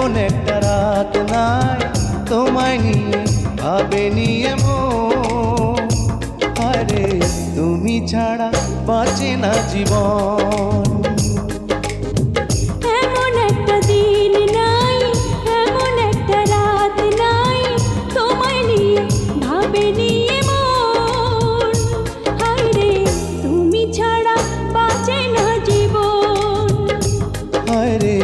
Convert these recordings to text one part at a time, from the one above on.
এমন একটা রাত নাই তোমায় নিয়ে ভাবে নিয়ে মন। আরে তুমি ছাড়া বাঁচে না জীবন। এমন একটা দিন নাই, এমন একটা রাত নাই তোমায় নিয়ে ভাবে নিয়ে মন। হায়রে তুমি ছাড়া বাঁচে না জীবন। আরে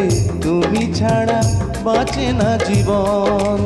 তুমি ছাড়া বাঁচে না জীবন।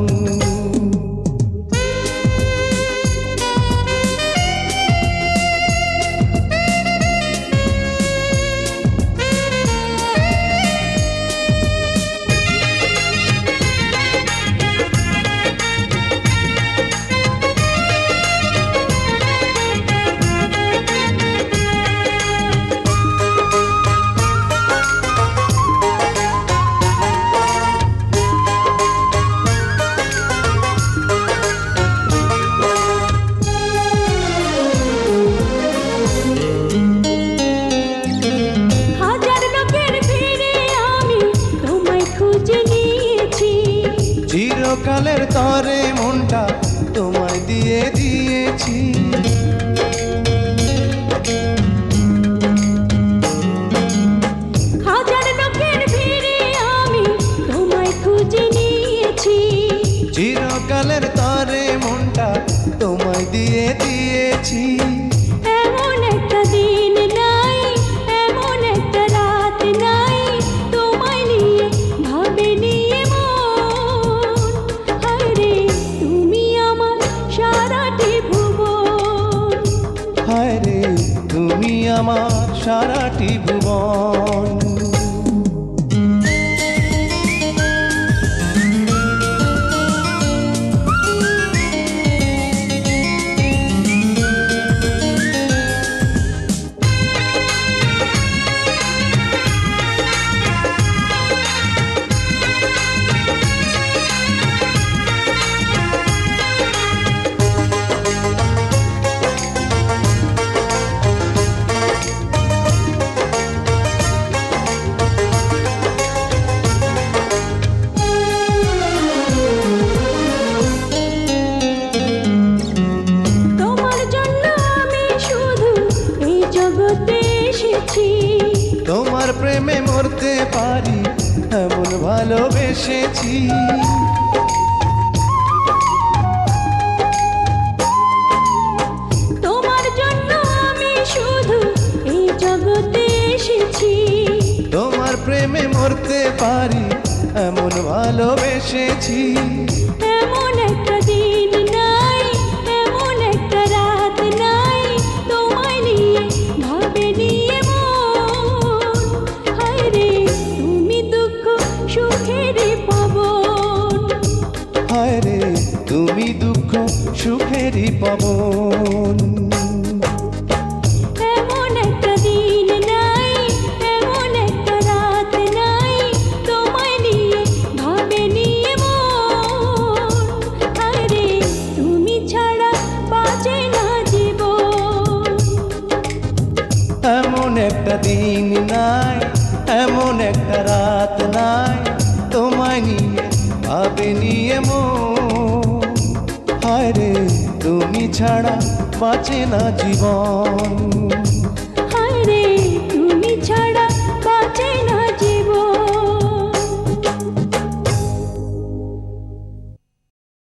চিরকালের তরে মনটা তোমায় দিয়ে দিয়েছি। হাজার লোকের ভিড়ে আমি তোমায় খুঁজে নিয়েছি। চিরকালের তরে মনটা তোমায় দিয়ে দিয়েছি। এমন একটা দিন নাই, এমন একটা রাত নাই তোমায় নিয়ে ভাবে নিয়ে মন। হায়রে তুমি আমার সারাটি ভুবন। হায়রে তুমি আমার সারাটি ভুবন। তোমার প্রেমে মরতে পারি এমন ভালোবেসেছি। তোমার জন্য আমি শুধু এই জগতে এসেছি। তোমার প্রেমে মরতে পারি এমন ভালোবেসেছি। এমন একটা দিন নাই, এমন একটা রাত নাই তোমায় নিয়ে ভাবে নিয়ে মন। হায়রে তুমি দুঃখ সুখেরই পাবন। হায়রে তুমি দুঃখ সুখেরই পাবন। এমন একটা দিন নাই, এমন একটা রাত নাই তোমায় নিয়ে ভাবে নিয়ে মন। হায়রে তুমি ছাড়া বাঁচে না জীবন। এমন একটা দিন নাই, এমন একটা রাত নাই তোমায় নিয়ে ভাবে নিয়ে মন। হায়রে তুমি ছাড়া বাঁচে না জীবন। হায়রে